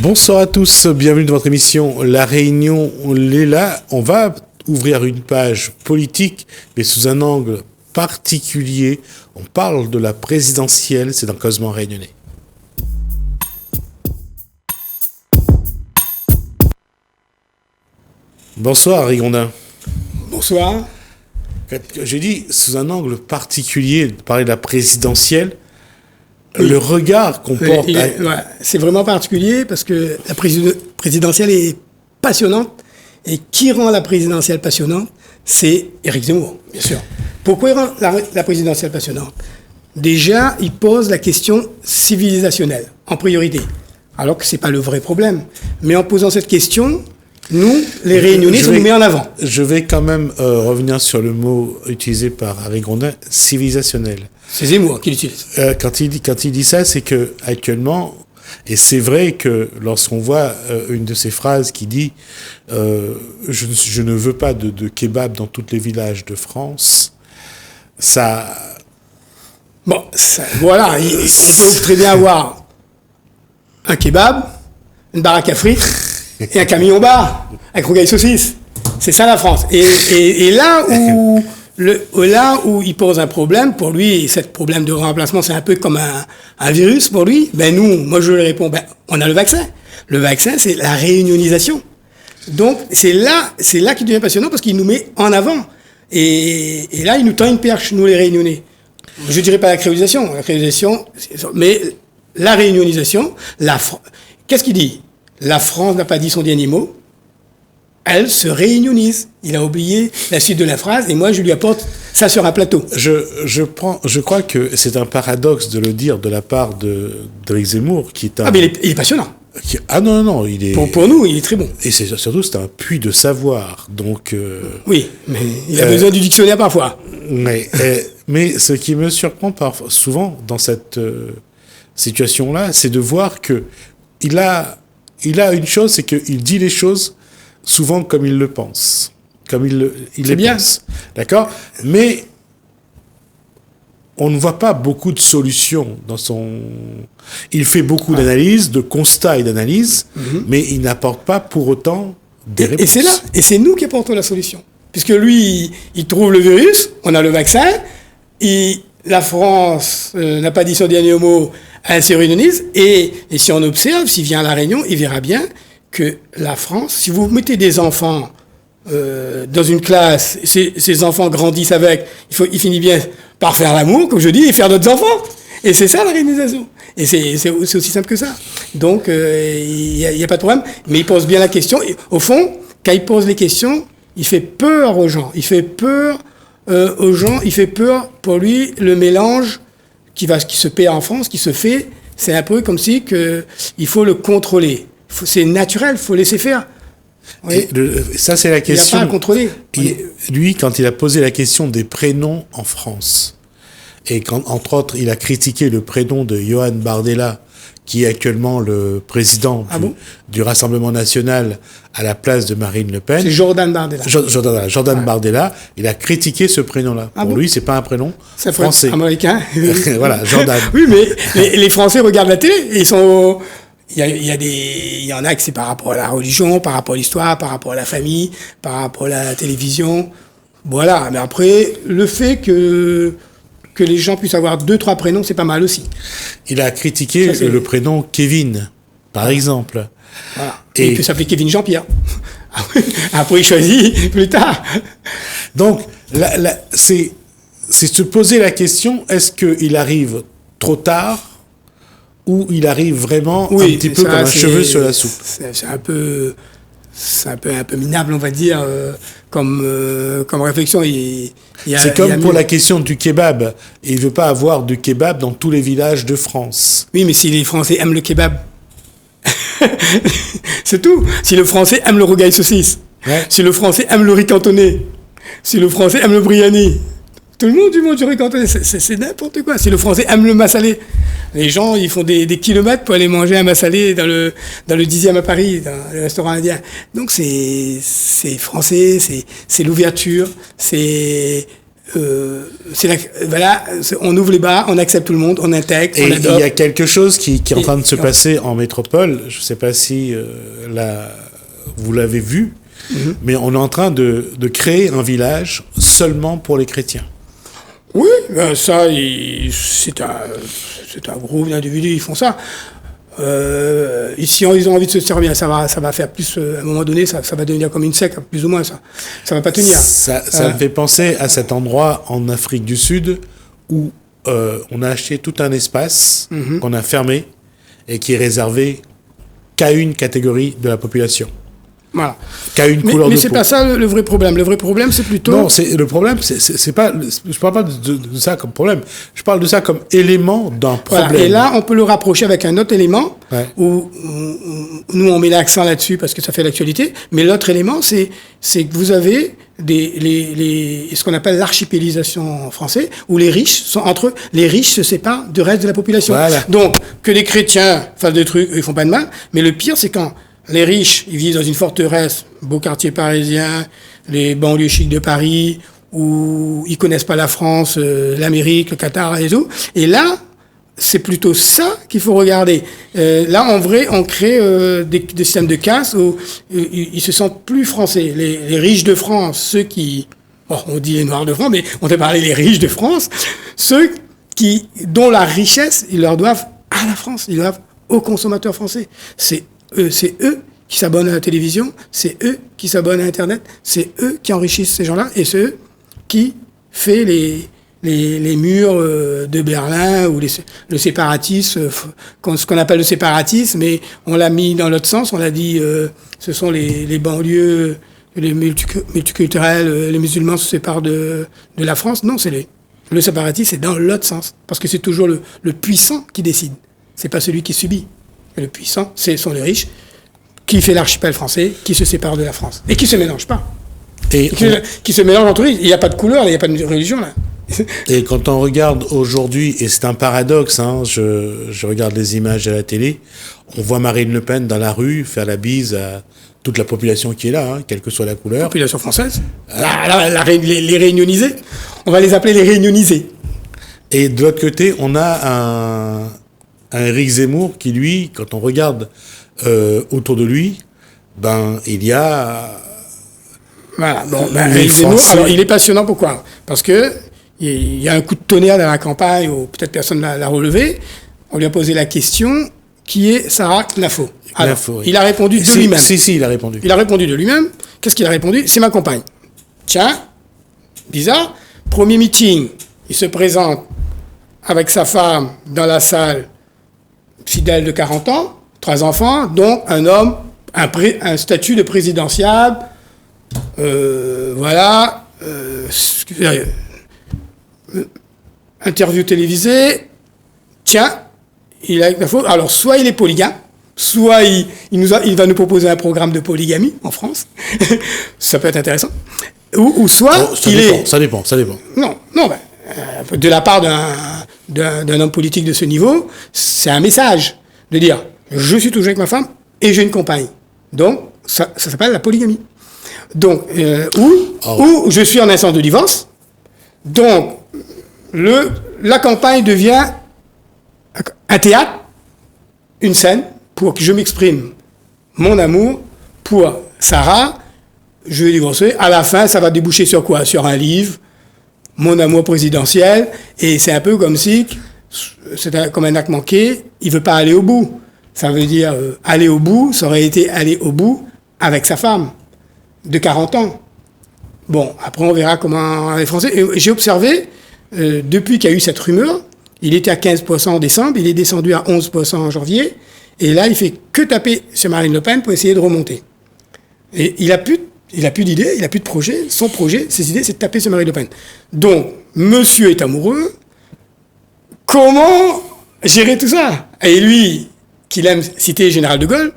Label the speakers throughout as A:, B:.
A: Bonsoir à tous, bienvenue dans votre émission La Réunion, on est là. On va ouvrir une page politique, mais sous un angle particulier. On parle de la présidentielle, c'est dans Causement Réunionnais. Bonsoir Rigondin.
B: Bonsoir.
A: J'ai dit sous un angle particulier de parler de la présidentielle. Oui. Le regard qu'on porte...
B: c'est vraiment particulier parce que la présidentielle est passionnante. Et qui rend la présidentielle passionnante? C'est Éric Zemmour, bien sûr. Pourquoi il rend la présidentielle passionnante? Déjà, il pose la question civilisationnelle en priorité, alors que ce n'est pas le vrai problème. Mais en posant cette question, nous, les Réunionnais, ça nous met en avant.
A: Je vais quand même revenir sur le mot utilisé par Harry Grondin, civilisationnel.
B: C'est Zemmour qui l'utilise.
A: Quand il dit ça, c'est que actuellement, et c'est vrai que lorsqu'on voit une de ces phrases qui dit je ne veux pas de kebab dans tous les villages de France, ça...
B: Bon, voilà, on peut très bien avoir un kebab, une baraque à frites et un camion-bar avec rogaille saucisse. C'est ça la France. Et là où il pose un problème, pour lui, ce problème de remplacement, c'est un peu comme un virus pour lui. Moi je lui réponds, on a le vaccin. Le vaccin, c'est la réunionisation. Donc, c'est là qu'il devient passionnant parce qu'il nous met en avant. Et là, il nous tend une perche, nous les Réunionnais. Je dirais pas la créolisation, mais la réunionisation, qu'est-ce qu'il dit? La France n'a pas dit son dernier mot. Elle se réunionise. Il a oublié la suite de la phrase et moi je lui apporte ça sur un plateau.
A: Je crois que c'est un paradoxe de le dire de la part d'Éric Zemmour qui est un...
B: Ah mais il est passionnant.
A: Non, il est...
B: Pour nous, il est très bon.
A: Et surtout, c'est un puits de savoir, donc...
B: Oui, mais il a besoin du dictionnaire parfois.
A: Mais ce qui me surprend souvent dans cette situation-là, c'est de voir que il a une chose, c'est qu'il dit les choses souvent comme il le pense, comme il les
B: bien.
A: pense. D'accord? Mais on ne voit pas beaucoup de solutions dans son... Il fait beaucoup d'analyses, de constats et d'analyses, mais il n'apporte pas pour autant des réponses.
B: Et c'est nous qui apportons la solution. Puisque lui, il trouve le virus, on a le vaccin, la France n'a pas dit son dernier mot, elle se réunionise, et si on observe, s'il vient à La Réunion, il verra bien que la France, si vous mettez des enfants dans une classe, ces enfants grandissent avec, il finit bien par faire l'amour, comme je dis, et faire d'autres enfants. Et c'est ça la réunionisation. Et c'est aussi simple que ça. Donc, il n'y a pas de problème. Mais il pose bien la question. Et, au fond, quand il pose les questions, il fait peur aux gens. Il fait peur il fait peur pour lui le mélange qui se paie en France, qui se fait. C'est un peu comme si il faut le contrôler. C'est naturel, il faut laisser faire. Oui.
A: Ça, c'est la question.
B: Il n'y a pas à contrôler.
A: Lui, quand il a posé la question des prénoms en France, et entre autres, il a critiqué le prénom de Johan Bardella, qui est actuellement le président du Rassemblement national à la place de Marine Le Pen.
B: C'est Jordan Bardella.
A: Jordan Bardella, il a critiqué ce prénom-là. Pour lui, c'est pas un prénom français.
B: Américain.
A: Voilà, Jordan.
B: Oui, mais les Français regardent la télé et ils sont... Il y en a que c'est par rapport à la religion, par rapport à l'histoire, par rapport à la famille, par rapport à la télévision. Voilà. Mais après, le fait que les gens puissent avoir 2-3 prénoms, c'est pas mal aussi.
A: Il a critiqué le prénom Kevin, par exemple.
B: Voilà. Et il peut s'appeler Kevin Jean-Pierre. Après, il choisit plus tard.
A: Donc, c'est se poser la question, est-ce qu'il arrive trop tard ou il arrive vraiment un petit peu comme un cheveu sur la soupe?
B: C'est un peu minable, on va dire, comme réflexion.
A: C'est comme pour la question du kebab. Il ne veut pas avoir du kebab dans tous les villages de France.
B: Oui, mais si les Français aiment le kebab, c'est tout. Si le Français aime le rogaille saucisse, si le Français aime le riz cantonné, si le Français aime le briani, tout le monde du monde du riz cantonné, c'est n'importe quoi. Si le Français aime le massalé, les gens, ils font des kilomètres pour aller manger un massalé dans le 10e à Paris, dans le restaurant indien. Donc c'est français, c'est l'ouverture, c'est on ouvre les bars, on accepte tout le monde, on intègre,
A: et
B: on adopte.
A: Il y a quelque chose qui est en train de se passer en métropole. Je ne sais pas si vous l'avez vu, mais on est en train de créer un village seulement pour les chrétiens.
B: Oui, ça, c'est un groupe d'individus, ils font ça. Ici, ils ont envie de se servir, ça va faire plus, à un moment donné, ça va devenir comme une secte, plus ou moins, ça va pas tenir.
A: Ça me fait penser à cet endroit en Afrique du Sud où on a acheté tout un espace qu'on a fermé et qui est réservé qu'à une catégorie de la population.
B: Voilà.
A: Qu'à une couleur de peau.
B: Mais c'est pas ça le vrai problème. Le vrai problème, c'est plutôt...
A: Non, le problème, c'est pas... Je parle pas de ça comme problème. Je parle de ça comme élément d'un problème.
B: Voilà. Et là, on peut le rapprocher avec un autre élément où nous, on met l'accent là-dessus parce que ça fait l'actualité. Mais l'autre élément, c'est que vous avez ce qu'on appelle l'archipélisation en français, où les riches sont entre eux. Les riches se séparent du reste de la population.
A: Voilà.
B: Donc, que les chrétiens fassent des trucs, ils font pas de mal. Mais le pire, c'est quand les riches, ils vivent dans une forteresse, beau quartier parisien, les banlieues chics de Paris, où ils connaissent pas la France, l'Amérique, le Qatar et tout. Et là, c'est plutôt ça qu'il faut regarder. Là, en vrai, on crée des systèmes de casse où ils se sentent plus français. Les riches de France, ceux qui... Bon, on dit les noirs de France, mais on peut parler des riches de France, ceux dont la richesse, ils leur doivent à la France, ils doivent aux consommateurs français. C'est eux qui s'abonnent à la télévision, c'est eux qui s'abonnent à Internet, c'est eux qui enrichissent ces gens-là, et c'est eux qui font les murs de Berlin ou le séparatisme, ce qu'on appelle le séparatisme, mais on l'a mis dans l'autre sens, on l'a dit, ce sont les banlieues, les multiculturels, les musulmans se séparent de la France. Non, le séparatisme, c'est dans l'autre sens, parce que c'est toujours le puissant qui décide, c'est pas celui qui subit. Et le puissant, ce sont les riches, qui fait l'archipel français, qui se sépare de la France. Et qui ne se mélange pas. Qui se mélange entre eux. Il n'y a pas de couleur, il n'y a pas de religion, là.
A: Et quand on regarde aujourd'hui, et c'est un paradoxe, je regarde les images à la télé, on voit Marine Le Pen dans la rue faire la bise à toute la population qui est là, quelle que soit la couleur.
B: La population française. Les réunionisés. On va les appeler les réunionisés.
A: Et de l'autre côté, on a un Éric Zemmour qui, lui, quand on regarde autour de lui, il y a...
B: Voilà, Éric Zemmour, alors il est passionnant, pourquoi ? Parce que il y a un coup de tonnerre dans la campagne, où peut-être personne ne l'a relevé, on lui a posé la question, qui est Sarah Knafo ? Alors, oui. Il a répondu de lui-même.
A: Si, il a répondu.
B: Il a répondu de lui-même. Qu'est-ce qu'il a répondu ? C'est ma compagne. Tiens, bizarre, premier meeting, il se présente avec sa femme dans la salle, fidèle de 40 ans, 3 enfants, dont un homme, un statut de présidentiable, interview télévisée, tiens, alors soit il est polygame, soit il va nous proposer un programme de polygamie en France, ça peut être intéressant, ou soit
A: ça dépend.
B: Non, de la part d'un homme politique de ce niveau, c'est un message de dire je suis toujours avec ma femme et j'ai une compagne. Donc ça s'appelle la polygamie. Donc ou je suis en instance de divorce. Donc la campagne devient un théâtre, une scène pour que je m'exprime mon amour pour Sarah. Je vais divorcer. À la fin, ça va déboucher sur quoi ? Sur un livre. Mon amour présidentiel, et c'est un peu comme si, comme un acte manqué, il veut pas aller au bout. Ça veut dire aller au bout, ça aurait été aller au bout avec sa femme, de 40 ans. Bon, après on verra comment les Français... Et j'ai observé, depuis qu'il y a eu cette rumeur, il était à 15% en décembre, il est descendu à 11% en janvier, et là il fait que taper sur Marine Le Pen pour essayer de remonter. Et il a plus d'idées, il n'a plus de projet. Son projet, ses idées, c'est de taper sur Marine Le Pen. Donc, monsieur est amoureux. Comment gérer tout ça ? Et lui, qu'il aime citer Général de Gaulle,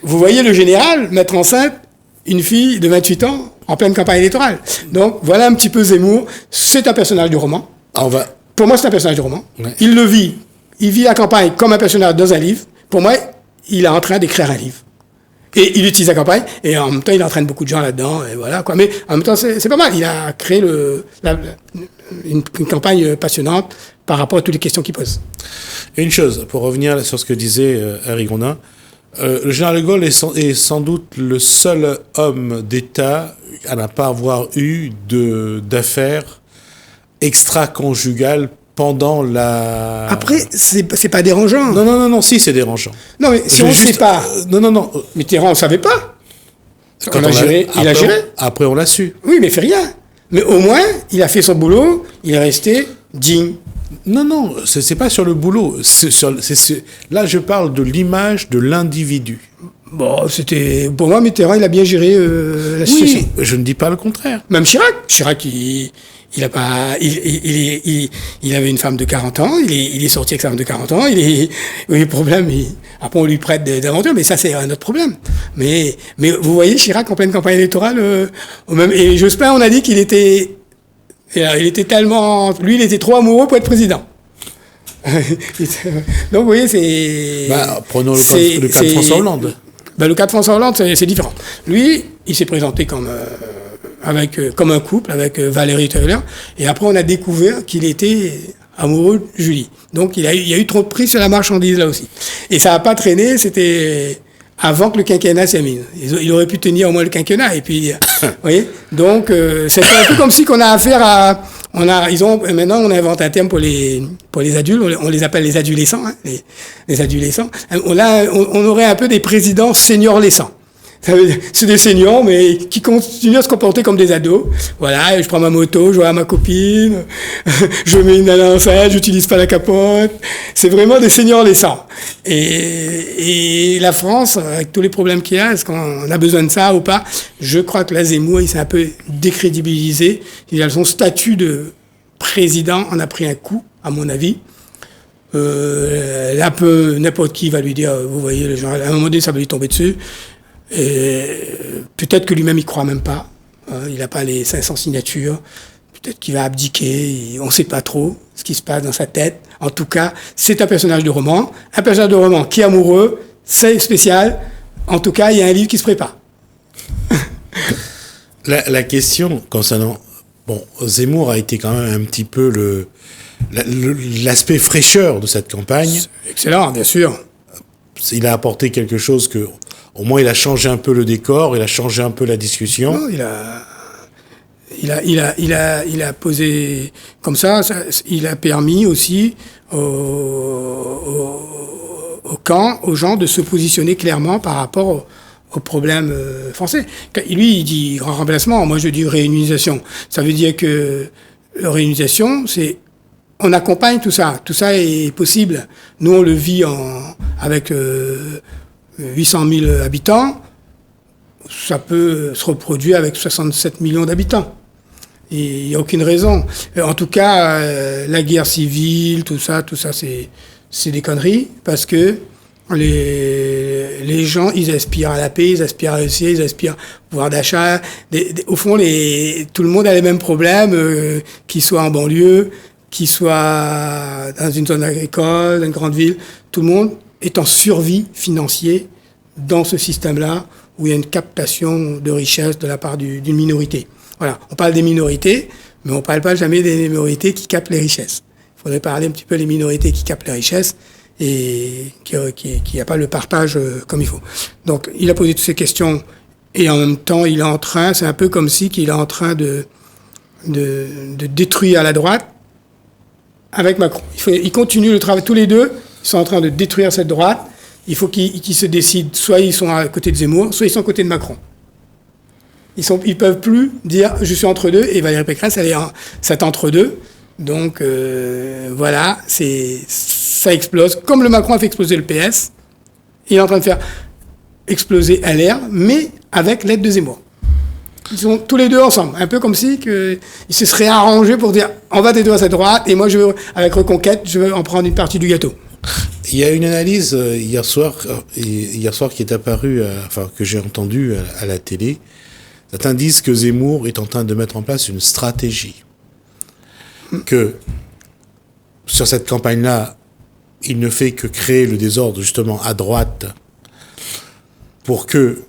B: vous voyez le général mettre enceinte une fille de 28 ans en pleine campagne électorale. Donc, voilà un petit peu Zemmour. C'est un personnage du roman. Pour moi, c'est un personnage du roman. Ouais. Il le vit. Il vit la campagne comme un personnage dans un livre. Pour moi, il est en train d'écrire un livre. Et il utilise la campagne, et en même temps, il entraîne beaucoup de gens là-dedans, et voilà, quoi. Mais en même temps, c'est pas mal. Il a créé une campagne passionnante par rapport à toutes les questions qu'il pose.
A: Une chose, pour revenir sur ce que disait Harry Grondin, le général de Gaulle est sans doute le seul homme d'État à ne pas avoir eu d'affaires extra-conjugales pendant la...
B: Après, c'est pas dérangeant.
A: Non, si, c'est dérangeant.
B: Non, mais si on ne sait pas...
A: Non.
B: Mitterrand, on ne savait pas.
A: Quand il a géré. Après, on l'a su.
B: Oui, mais il fait rien. Mais au moins, il a fait son boulot, il est resté digne.
A: Non, c'est pas sur le boulot. Là, je parle de l'image de l'individu.
B: Bon, pour moi, Mitterrand, il a bien géré la situation.
A: Oui, je ne dis pas le contraire.
B: Même Chirac, il avait une femme de 40 ans, il est sorti avec sa femme de 40 ans, le problème, après on lui prête des aventures, mais ça c'est un autre problème. Mais vous voyez Chirac en pleine campagne électorale, et Jospin, on a dit qu'il était tellement, lui il était trop amoureux pour être président. Donc vous voyez, c'est...
A: Prenons le cas de François Hollande.
B: Le cas de François Hollande, c'est différent. Lui, il s'est présenté comme un couple avec Valérie Taylor, et après on a découvert qu'il était amoureux de Julie. Donc il y a eu trop de prix sur la marchandise là aussi. Et ça n'a pas traîné, c'était avant que le quinquennat s'est mis. Il aurait pu tenir au moins le quinquennat, et puis, vous voyez. Donc c'est un peu comme si qu'on a affaire à... Maintenant, on invente un terme pour les adultes, on les appelle les adolescents, les adolescents. On aurait un peu des présidents seniors-laissants. C'est des seniors, mais qui continuent à se comporter comme des ados. Voilà, je prends ma moto, je vois ma copine, je mets une nana enceinte, j'utilise pas la capote. C'est vraiment des seniors laissants. Et la France, avec tous les problèmes qu'il y a, est-ce qu'on a besoin de ça ou pas? Je crois que la Zemmour, il s'est un peu décrédibilisé. Il a son statut de président en a pris un coup, à mon avis. Là, n'importe qui va lui dire, vous voyez, le genre, à un moment donné, ça va lui tomber dessus. Et peut-être que lui-même il croit même pas. Il n'a pas les 500 signatures. Peut-être qu'il va abdiquer. On ne sait pas trop ce qui se passe dans sa tête. En tout cas, c'est un personnage de roman. Un personnage de roman qui est amoureux, c'est spécial. En tout cas, il y a un livre qui se prépare.
A: La question concernant... Zemmour a été quand même un petit peu l'aspect fraîcheur de cette campagne.
B: C'est excellent, bien sûr.
A: Il a apporté quelque chose que... Au moins, il a changé un peu le décor, il a changé un peu la discussion.
B: Non, il a posé comme ça, il a permis aussi aux gens de se positionner clairement par rapport aux problèmes français. Lui, il dit grand remplacement, moi je dis réunion. Ça veut dire que réunion, c'est on accompagne tout ça. Tout ça est possible. Nous, on le vit avec 800 000 habitants. Ça peut se reproduire avec 67 millions d'habitants. Il n'y a aucune raison. En tout cas, la guerre civile, tout ça, c'est des conneries, parce que les gens, ils aspirent à la paix, ils aspirent à réussir, ils aspirent au pouvoir d'achat. Au fond, tout le monde a les mêmes problèmes, qu'ils soient en banlieue, qu'ils soient dans une zone agricole, dans une grande ville. Tout le monde est en survie financière dans ce système-là, où il y a une captation de richesse de la part d'une minorité. Voilà, on parle des minorités, mais on ne parle pas jamais des minorités qui captent les richesses. Il faudrait parler un petit peu des minorités qui captent les richesses et qui n'y a pas le partage comme il faut. Donc, il a posé toutes ces questions, et en même temps, il est en train, c'est un peu comme si qu'il est en train de détruire la droite avec Macron. Il continue le travail, tous les deux, ils sont en train de détruire cette droite. Il faut qu'ils se décident, soit ils sont à côté de Zemmour, soit ils sont à côté de Macron. Ils peuvent plus dire je suis entre deux, et Valérie Pécresse elle est cet entre deux. Donc voilà, ça explose. Comme le Macron a fait exploser le PS, il est en train de faire exploser LR, mais avec l'aide de Zemmour. Ils sont tous les deux ensemble, un peu comme si ils se seraient arrangés pour dire on va t'aider à cette droite, et moi avec Reconquête, je veux en prendre une partie du gâteau.
A: Il y a une analyse hier soir qui est apparue, que j'ai entendue à la télé. Certains disent que Zemmour est en train de mettre en place une stratégie. Que sur cette campagne-là, il ne fait que créer le désordre justement à droite pour que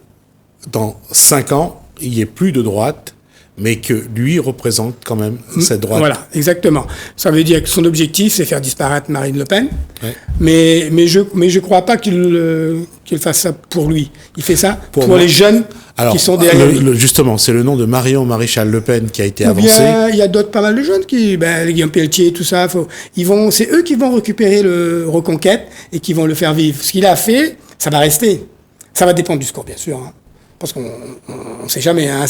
A: dans 5 ans, il n'y ait plus de droite, mais que lui représente quand même cette droite.
B: Voilà, exactement. Ça veut dire que son objectif, c'est faire disparaître Marine Le Pen.
A: Ouais.
B: Mais je crois pas qu'il fasse ça pour lui. Il fait ça pour les jeunes qui sont derrière lui.
A: Justement, c'est le nom de Marion Maréchal Le Pen qui a été avancé.
B: Bien, il y a d'autres, pas mal de jeunes qui, Guillaume Pelletier, tout ça, c'est eux qui vont récupérer le Reconquête et qui vont le faire vivre. Ce qu'il a fait, ça va rester. Ça va dépendre du score, bien sûr. Hein. Parce qu'on ne sait jamais, hein,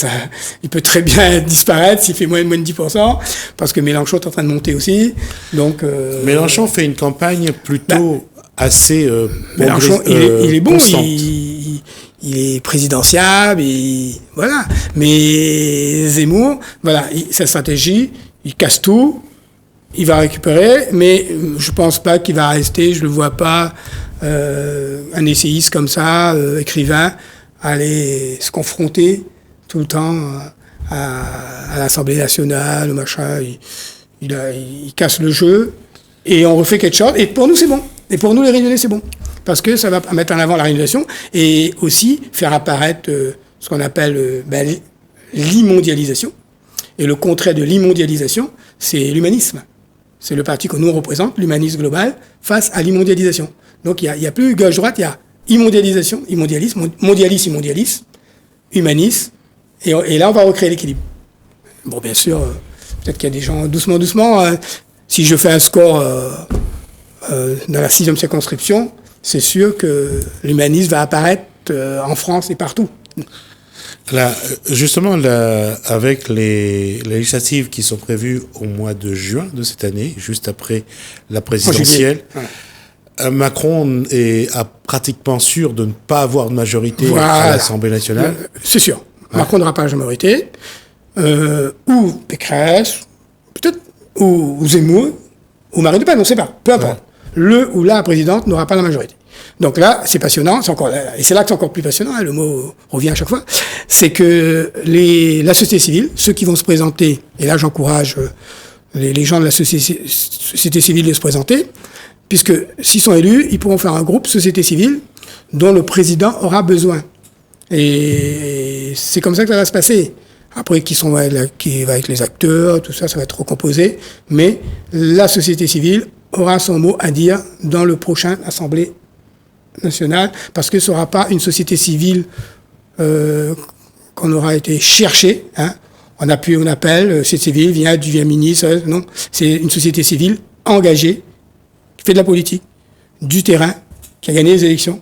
B: il peut très bien disparaître s'il fait moins de 10%, parce que Mélenchon est en train de monter aussi. Donc,
A: Mélenchon fait une campagne plutôt assez
B: Mélenchon, il est bon, il est présidentiable, voilà. Mais Zemmour, voilà, sa stratégie, il casse tout, il va récupérer, mais je pense pas qu'il va rester, je le vois pas, un essayiste comme ça, écrivain, aller se confronter tout le temps à l'Assemblée nationale, machin. Il casse le jeu et on refait quelque chose. Et pour nous, c'est bon. Et pour nous, les Réunionnais, c'est bon. Parce que ça va mettre en avant la réunionnation et aussi faire apparaître ce qu'on appelle l'immondialisation. Et le contraire de l'immondialisation, c'est l'humanisme. C'est le parti que nous représente, l'humanisme global, face à l'immondialisation. Donc il y a plus gauche-droite, il y a immondialisation, immondialisme, mondialisme, humanisme, et là on va recréer l'équilibre. Bon, bien sûr, peut-être qu'il y a des gens doucement, si je fais un score dans la 6e circonscription, c'est sûr que l'humanisme va apparaître en France et partout.
A: Là, justement, avec les législatives qui sont prévues au mois de juin de cette année, juste après la présidentielle, Macron a pratiquement sûr de ne pas avoir de majorité à l'Assemblée nationale.
B: C'est sûr. Ouais. Macron n'aura pas la majorité. Ou Pécresse, peut-être, ou Zemmour, ou Marine Le Pen, on ne sait pas. Peu importe. Ouais. Le ou la présidente n'aura pas la majorité. Donc là, c'est passionnant, et c'est là que c'est encore plus passionnant, hein, le mot revient à chaque fois, c'est que la société civile, ceux qui vont se présenter, et là j'encourage les gens de la société civile de se présenter, puisque s'ils sont élus, ils pourront faire un groupe société civile dont le président aura besoin. Et c'est comme ça que ça va se passer. Après, qui va avec les acteurs, tout ça, ça va être recomposé. Mais la société civile aura son mot à dire dans le prochain Assemblée nationale, parce que ce ne sera pas une société civile qu'on aura été chercher. Hein. On appelle, société civile, vient ministre. Non, c'est une société civile engagée, fait de la politique, du terrain, qui a gagné les élections.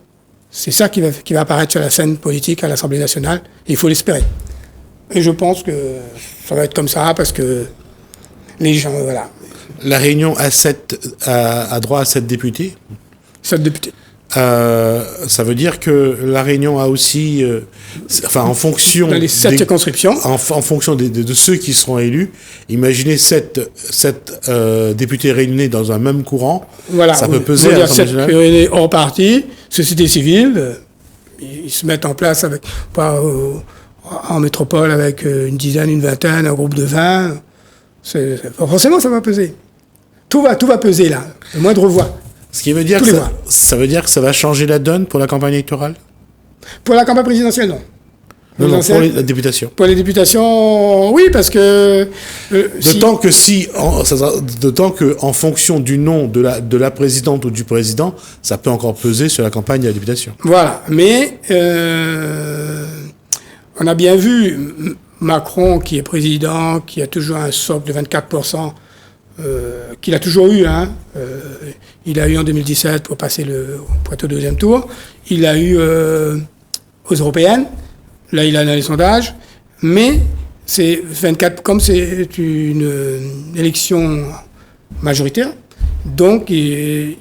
B: C'est ça qui va apparaître sur la scène politique à l'Assemblée nationale, et il faut l'espérer. Et je pense que ça va être comme ça, parce que les gens, voilà.
A: La Réunion a droit à 7 députés ?
B: 7 députés.
A: Ça veut dire que la Réunion a aussi, en fonction...
B: Dans les 7 circonscriptions.
A: En fonction de ceux qui seront élus, imaginez 7 députés réunis dans un même courant, voilà, ça peut peser à l'Assemblée nationale.
B: 7 réunis hors parti, société civile, ils se mettent en place en métropole avec une dizaine, une vingtaine, un groupe de 20. Forcément, ça va peser. Tout va peser là, le moindre voix.
A: Ce qui veut dire que ça veut dire que ça va changer la donne pour la campagne électorale ?
B: Pour la campagne présidentielle, non.
A: Non, pour la députation.
B: Pour les députations, oui, parce que...
A: D'autant que en fonction du nom de la présidente ou du président, ça peut encore peser sur la campagne de la députation.
B: Voilà, mais on a bien vu Macron, qui est président, qui a toujours un socle de 24%, qu'il a toujours eu, hein. Il a eu en 2017 pour passer pour être au 2e tour. Il a eu aux européennes. Là, il a dans les sondages. Mais c'est 24, comme c'est une élection majoritaire, donc il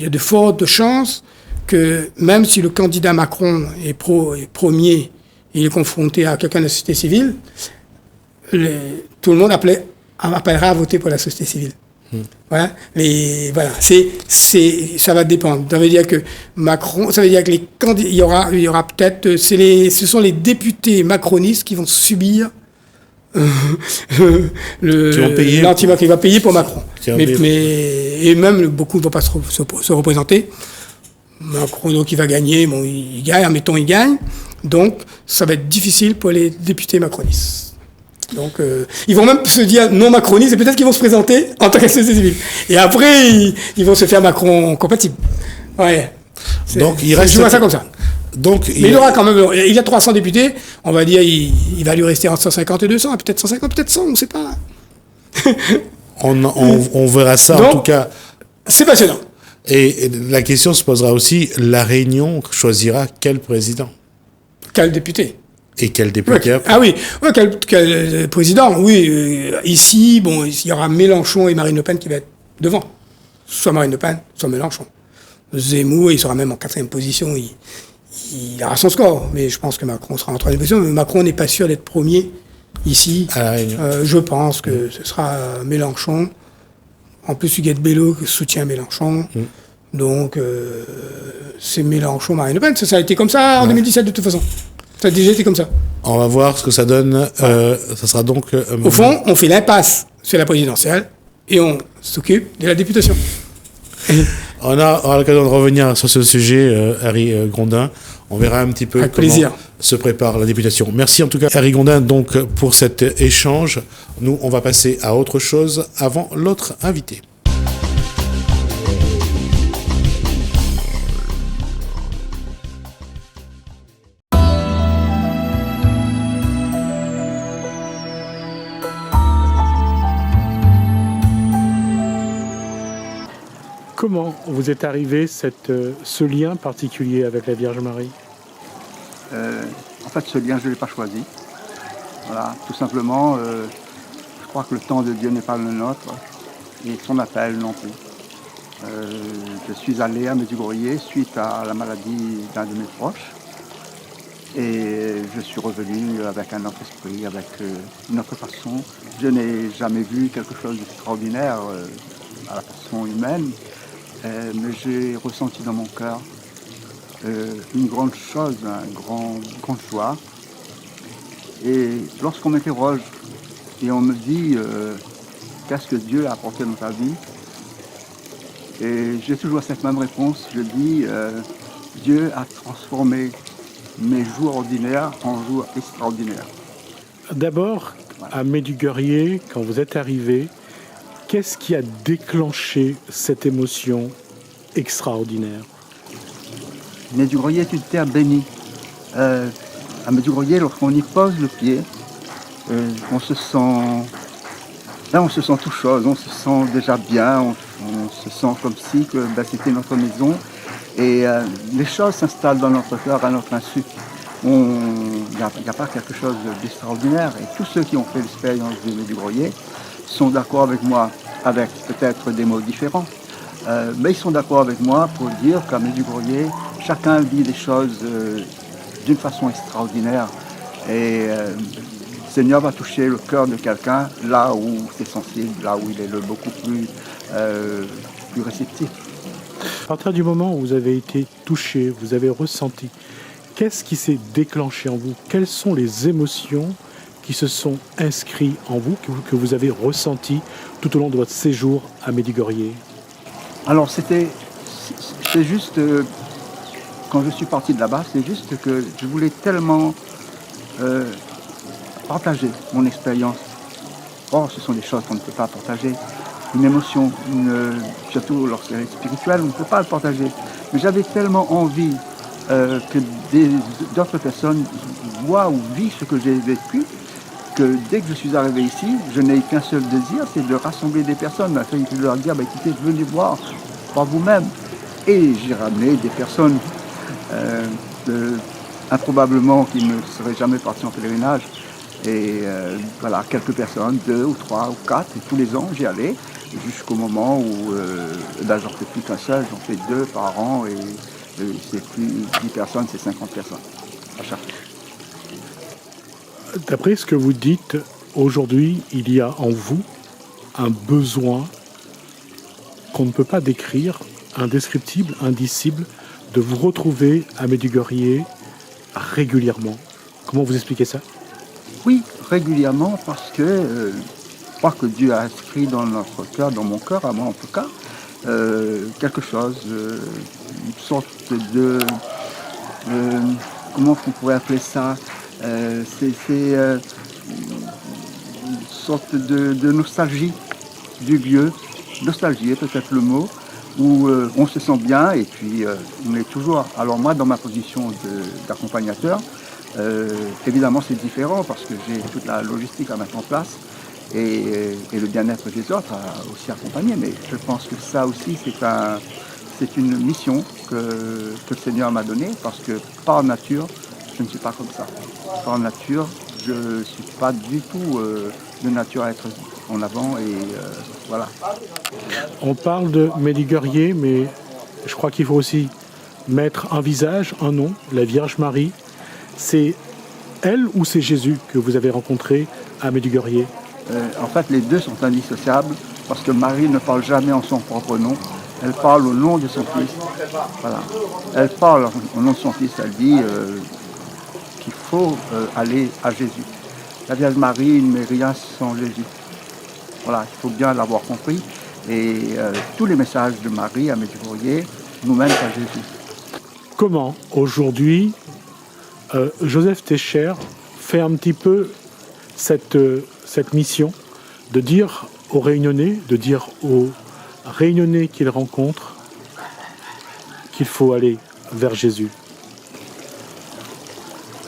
B: y a de fortes chances que même si le candidat Macron est premier, il est confronté à quelqu'un de la société civile, tout le monde appellera à voter pour la société civile. Voilà, ça va dépendre. Ça veut dire que Macron, ça veut dire que les candidats, il y aura peut-être, ce sont les députés macronistes qui vont subir l'anti-Macron, qui va payer pour Macron. Et même beaucoup ne vont pas se représenter. Macron, donc, il va gagner. Bon, il gagne, admettons, il gagne. Donc, ça va être difficile pour les députés macronistes. Donc, ils vont même se dire non macronistes et peut-être qu'ils vont se présenter en tant que société civile. Et après, ils vont se faire Macron compatible. Ouais.
A: Donc, il reste.
B: Je vois ça comme ça.
A: Donc,
B: mais il aura quand même. Il a 300 députés. On va dire, il va lui rester entre 150 et 200, peut-être 150, peut-être 100, on ne sait pas.
A: on verra ça
B: donc,
A: en tout cas.
B: C'est passionnant.
A: Et la question se posera aussi, la Réunion choisira quel président?
B: Quel député?
A: Et quel député?
B: Ah oui, ouais, quel président? Oui, ici, bon, il y aura Mélenchon et Marine Le Pen qui va être devant. Soit Marine Le Pen, soit Mélenchon. Zemmour, il sera même en 4e position. Il aura son score, mais je pense que Macron sera en 3e position. Mais Macron n'est pas sûr d'être premier ici.
A: À la Réunion.
B: Je pense que ce sera Mélenchon. En plus, Huguette Bello soutient Mélenchon. Donc, c'est Mélenchon, Marine Le Pen. Ça a été comme ça en 2017 de toute façon. Ça a déjà été comme ça.
A: On va voir ce que ça donne. Ça sera donc...
B: Au fond, on fait l'impasse sur la présidentielle et on s'occupe de la députation.
A: On aura l'occasion de revenir sur ce sujet, Harry Grondin. On verra un petit peu
B: avec
A: comment
B: plaisir.
A: Se prépare la députation. Merci en tout cas, Harry Grondin, donc, pour cet échange. Nous, on va passer à autre chose avant l'autre invité.
C: Comment vous est arrivé ce lien particulier avec la Vierge Marie?
D: En fait, ce lien, je ne l'ai pas choisi. Voilà, tout simplement, je crois que le temps de Dieu n'est pas le nôtre, et son appel non plus. Je suis allé à Medjugorje suite à la maladie d'un de mes proches, et je suis revenu avec un autre esprit, avec une autre façon. Je n'ai jamais vu quelque chose d'extraordinaire à la façon humaine. Mais j'ai ressenti dans mon cœur une grande chose, une grande joie. Et lorsqu'on m'interroge et on me dit qu'est-ce que Dieu a apporté dans ta vie, et j'ai toujours cette même réponse, je dis Dieu a transformé mes jours ordinaires en jours extraordinaires.
C: D'abord, à Medjugorje, quand vous êtes arrivé, qu'est-ce qui a déclenché cette émotion extraordinaire?
D: Medjugorje est une terre bénie. À Medjugorje, lorsqu'on y pose le pied, on se sent tout chose, on se sent déjà bien, on se sent comme si c'était notre maison. Et les choses s'installent dans notre cœur à notre insu. Il n'y a pas quelque chose d'extraordinaire. Et tous ceux qui ont fait l'expérience de Medjugorje sont d'accord avec moi, avec peut-être des mots différents, mais ils sont d'accord avec moi pour dire qu'à Medjugorje, chacun vit des choses d'une façon extraordinaire, et le Seigneur va toucher le cœur de quelqu'un là où c'est sensible, là où il est beaucoup plus réceptif.
C: À partir du moment où vous avez été touché, vous avez ressenti, qu'est-ce qui s'est déclenché en vous? Quelles sont les émotions qui se sont inscrits en vous, que vous avez ressenti tout au long de votre séjour à Medjugorje?
D: Alors c'est juste, quand je suis parti de là-bas, c'est juste que je voulais tellement partager mon expérience. Or, ce sont des choses qu'on ne peut pas partager. Une émotion, surtout lorsqu'elle est spirituelle, on ne peut pas le partager. Mais j'avais tellement envie que d'autres personnes voient ou vivent ce que j'ai vécu, que dès que je suis arrivé ici, je n'ai qu'un seul désir, c'est de rassembler des personnes, de leur dire, écoutez, venez voir par vous-même. Et j'ai ramené des personnes improbablement qui ne seraient jamais parties en pèlerinage. Et voilà, quelques personnes, 2 ou 3 ou 4, et tous les ans j'y allais, jusqu'au moment où j'en fais plus qu'un seul, j'en fais 2 par an, et c'est plus 10 personnes, c'est 50 personnes à chaque fois.
C: D'après ce que vous dites, aujourd'hui, il y a en vous un besoin qu'on ne peut pas décrire, indescriptible, indicible, de vous retrouver à Medjugorje régulièrement. Comment vous expliquez ça?
D: Oui, régulièrement, parce que je crois que Dieu a inscrit dans notre cœur, dans mon cœur, à moi en tout cas, quelque chose sorte de comment on pourrait appeler ça, c'est une sorte de nostalgie du lieu, nostalgie est peut-être le mot, où on se sent bien et puis on est toujours. Alors moi, dans ma position d'accompagnateur, évidemment c'est différent parce que j'ai toute la logistique à mettre en place et le bien-être des autres à aussi accompagner, mais je pense que ça aussi c'est une mission que le Seigneur m'a donnée parce que par nature, je ne suis pas comme ça. Par nature, je ne suis pas du tout de nature à être en avant et voilà.
C: On parle de Meddigorrier, mais je crois qu'il faut aussi mettre un visage, un nom, la Vierge Marie. C'est elle ou c'est Jésus que vous avez rencontré à Meddigorrier?
D: En fait, les deux sont indissociables parce que Marie ne parle jamais en son propre nom. Elle parle au nom de son Fils. Voilà. Elle parle au nom de son Fils. Elle dit qu'il faut aller à Jésus. La Vierge Marie ne met rien sans Jésus. Voilà, il faut bien l'avoir compris. Et tous les messages de Marie à Meddigorrier nous mènent à Jésus.
C: Comment, aujourd'hui, Joseph Técher fait un petit peu cette mission de dire aux Réunionnais, qu'il rencontre qu'il faut aller vers Jésus?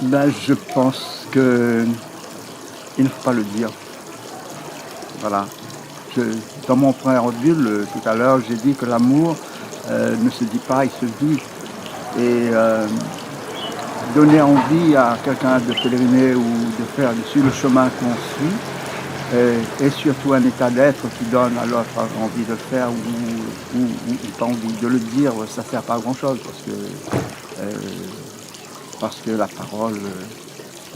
D: Ben, je pense qu'il ne faut pas le dire. Voilà. Dans mon préambule, tout à l'heure, j'ai dit que l'amour ne se dit pas, il se vit. Et donner envie à quelqu'un de pèleriner ou de faire dessus le chemin qu'on suit, et surtout un état d'être qui donne à l'autre envie de le faire ou pas envie de le dire, ça ne sert pas à grand chose parce que la parole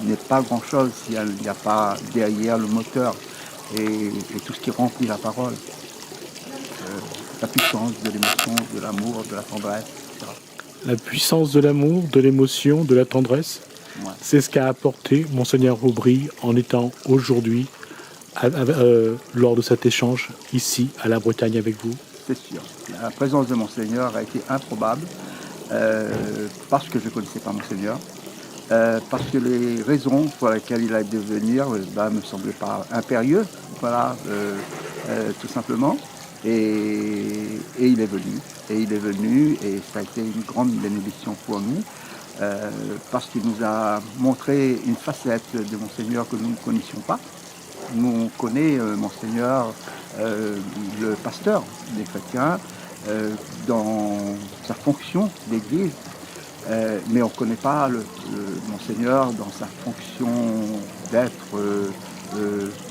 D: n'est pas grand chose si il n'y a pas derrière le moteur et tout ce qui remplit la parole, la puissance de l'émotion, de l'amour, de la tendresse, etc.
C: La puissance de l'amour, de l'émotion, de la tendresse, ouais. C'est ce qu'a apporté Monseigneur Aubry en étant aujourd'hui lors de cet échange ici à la Bretagne avec vous.
D: C'est sûr. La présence de Monseigneur a été improbable parce que je ne connaissais pas Monseigneur, parce que les raisons pour lesquelles il a dû venir ne me semblaient pas impérieuses, voilà, tout simplement. Et il est venu, et ça a été une grande bénédiction pour nous, parce qu'il nous a montré une facette de Monseigneur que nous ne connaissions pas. Nous, on connaît Monseigneur, le pasteur des chrétiens, dans sa fonction d'église, mais on ne connaît pas le Monseigneur dans sa fonction d'être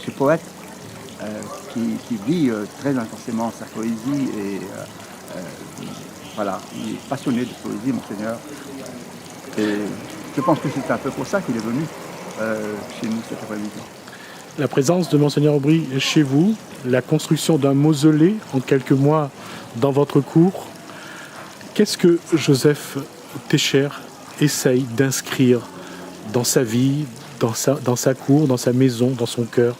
D: ce poète. Qui vit très intensément sa poésie et voilà, il est passionné de poésie, Monseigneur. Et je pense que c'est un peu pour ça qu'il est venu chez nous cet après-midi.
C: La présence de Monseigneur Aubry chez vous, la construction d'un mausolée en quelques mois dans votre cour, qu'est-ce que Joseph Técher essaye d'inscrire dans sa vie, dans sa cour, dans sa maison, dans son cœur?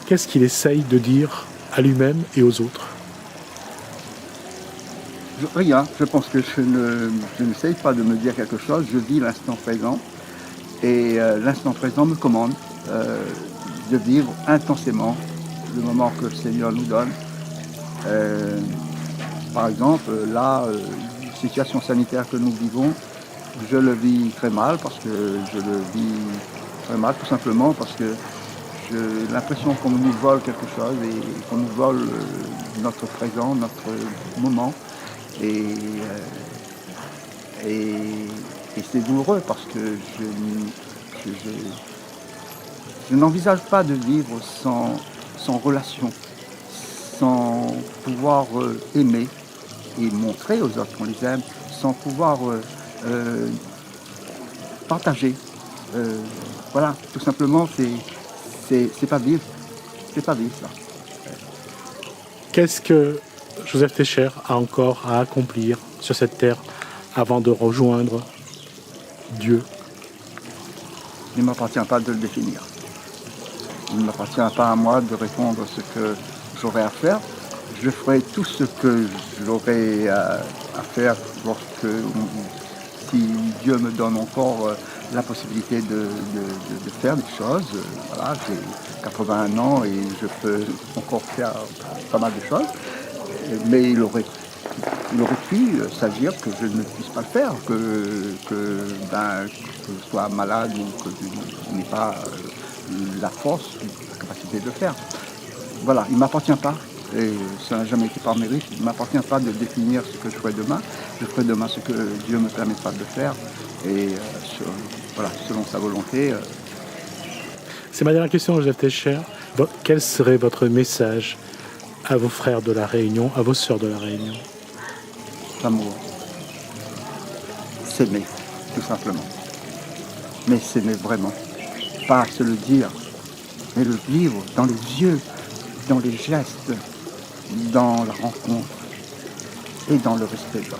C: Qu'est-ce qu'il essaye de dire à lui-même et aux autres?
D: Rien. Je pense que je n'essaye pas de me dire quelque chose. Je vis l'instant présent. Et l'instant présent me commande de vivre intensément le moment que le Seigneur nous donne. Par exemple, là, situation sanitaire que nous vivons, je le vis très mal parce que je le vis très mal tout simplement parce que j'ai l'impression qu'on nous vole quelque chose et qu'on nous vole notre présent, notre moment. Et c'est douloureux parce que je n'envisage pas de vivre sans relation, sans pouvoir aimer et montrer aux autres qu'on les aime, sans pouvoir partager. Voilà, tout simplement, c'est pas vivre. C'est pas vivre, ça.
C: Qu'est-ce que Joseph Técher a encore à accomplir sur cette terre avant de rejoindre Dieu?
D: Il ne m'appartient pas de le définir. Il ne m'appartient pas à moi de répondre ce que j'aurais à faire. je ferai tout ce que j'aurai à faire lorsque, si Dieu me donne encore la possibilité de faire des choses. Voilà, j'ai 81 ans et je peux encore faire pas mal de choses. Mais il aurait pu s'agir que je ne puisse pas le faire, que je sois malade ou que je n'ai pas la force, la capacité de le faire. Voilà, il ne m'appartient pas, et ça n'a jamais été par mérite, il ne m'appartient pas de définir ce que je ferai demain. Je ferai demain ce que Dieu me permettra de faire, et selon sa volonté.
C: C'est ma dernière question, Joseph Techer. Quel serait votre message à vos frères de la Réunion, à vos sœurs de la Réunion?
D: L'amour. S'aimer, tout simplement. Mais s'aimer vraiment. Pas se le dire, mais le vivre dans les yeux, dans les gestes, dans la rencontre et dans le respect de l'autre.